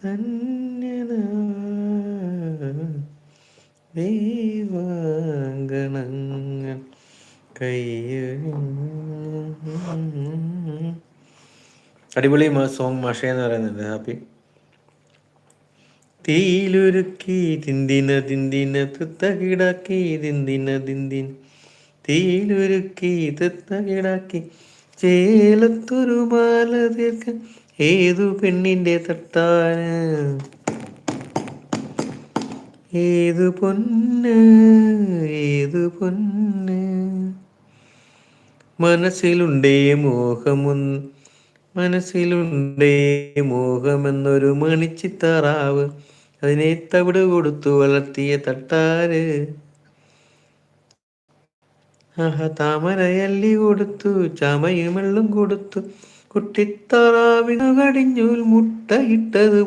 ധന്യന ദൈവാങ്കണങ്ങൾ അടിപൊളി സോങ് മാഷേ എന്ന് പറയുന്നുണ്ട്. ഹാപ്പി. തീയിലുരുക്കി തിന്തിന തിന്തിന തുത്തകിടാക്കി തിന്തിന തിന്തിൻ തീയിലുരുക്കി തുത്തകിടാക്കി ചേലത്തൊരു മാല തീർക്കാൻ ഏതു പെണ്ണിന്റെ തട്ടാന് ഏതു പൊന്ന് ഏതു പൊന്ന് മനസ്സിലുണ്ടേ മോഹമെന്നൊരു മണിച്ചിത്താറാവ് അതിനെ തവിട് കൊടുത്തു വളർത്തിയ തട്ടാര് താമരയല്ലി കൊടുത്തു ചമയുമെള്ളും കൊടുത്തു കുട്ടിത്താറാവിനു കടിഞ്ഞൂൽ മുട്ടയിട്ടത്